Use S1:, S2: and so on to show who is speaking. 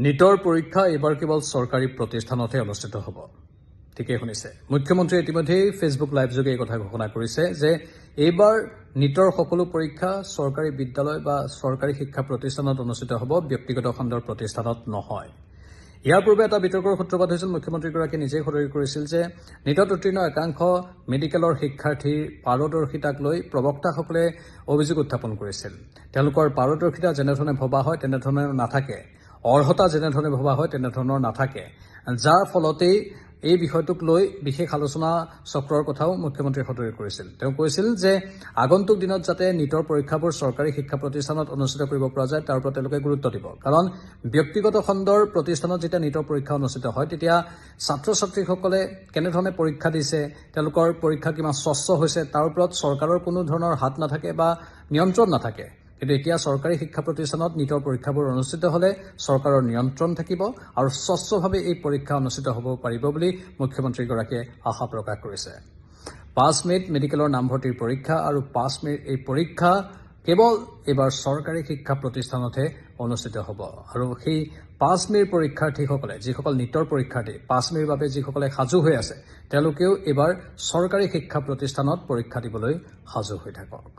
S1: নিটৰ পৰীক্ষা এবাৰ কেৱল চৰকাৰী প্ৰতিষ্ঠানতহে অনুষ্ঠিত হ'ব। ঠিকেই শুনিছে। মুখ্যমন্ত্ৰীয়ে ইতিমধ্যেই ফেচবুক লাইভযোগে এই কথা ঘোষণা কৰিছে যে এইবাৰ নিটৰ সকলো পৰীক্ষা চৰকাৰী বিদ্যালয় বা চৰকাৰী শিক্ষা প্ৰতিষ্ঠানত অনুষ্ঠিত হ'ব, ব্যক্তিগত খণ্ডৰ প্ৰতিষ্ঠানত নহয়। ইয়াৰ পূৰ্বে এটা বিতৰ্কৰ সূত্ৰপাত হৈছিল। মুখ্যমন্ত্ৰীগৰাকীয়ে নিজেই সদৰি কৰিছিল যে নিটত উত্তীৰ্ণ একাংশ মেডিকেলৰ শিক্ষাৰ্থীৰ পাৰদৰ্শিতাক লৈ প্ৰবক্তাসকলে অভিযোগ উত্থাপন কৰিছিল। তেওঁলোকৰ পাৰদৰ্শিতা যেনেধৰণে ভবা হয় তেনেধৰণে নাথাকে, অৰ্হতা যেনেধৰণে ভবা হয় তেনেধৰণৰ নাথাকে, যাৰ ফলতেই এই বিষয়টোক লৈ বিশেষ আলোচনা চক্ৰৰ কথাও মুখ্যমন্ত্ৰীয়ে সদৰি কৰিছিল। তেওঁ কৈছিল যে আগন্তুক দিনত যাতে নিটৰ পৰীক্ষাবোৰ চৰকাৰী শিক্ষা প্ৰতিষ্ঠানত অনুষ্ঠিত কৰিব পৰা যায় তাৰ ওপৰত তেওঁলোকে গুৰুত্ব দিব। কাৰণ ব্যক্তিগত খণ্ডৰ প্ৰতিষ্ঠানত যেতিয়া নিটৰ পৰীক্ষা অনুষ্ঠিত হয় তেতিয়া ছাত্ৰ ছাত্ৰীসকলে কেনেধৰণে পৰীক্ষা দিছে, তেওঁলোকৰ পৰীক্ষা কিমান স্বচ্ছ হৈছে তাৰ ওপৰত চৰকাৰৰ কোনো ধৰণৰ হাত নাথাকে বা নিয়ন্ত্ৰণ নাথাকে। কিন্তু এতিয়া চৰকাৰী শিক্ষা প্ৰতিষ্ঠানত নিটৰ পৰীক্ষাবোৰ অনুষ্ঠিত হ'লে চৰকাৰৰ নিয়ন্ত্ৰণ থাকিব আৰু স্বচ্ছভাৱে এই পৰীক্ষা অনুষ্ঠিত হ'ব পাৰিব বুলি মুখ্যমন্ত্ৰীগৰাকীয়ে আশা প্ৰকাশ কৰিছে। 5 মে'ত মেডিকেলৰ নামভৰ্তিৰ পৰীক্ষা আৰু 5 মে'ৰ এই পৰীক্ষা কেৱল এইবাৰ চৰকাৰী শিক্ষা প্ৰতিষ্ঠানতহে অনুষ্ঠিত হ'ব। আৰু সেই 5 মে'ৰ পৰীক্ষাৰ্থীসকলে, যিসকল নিটৰ পৰীক্ষাৰ্থী 5 মে'ৰ বাবে যিসকলে সাজু হৈ আছে, তেওঁলোকেও এইবাৰ চৰকাৰী শিক্ষা প্ৰতিষ্ঠানত পৰীক্ষা দিবলৈ সাজু হৈ থাকক।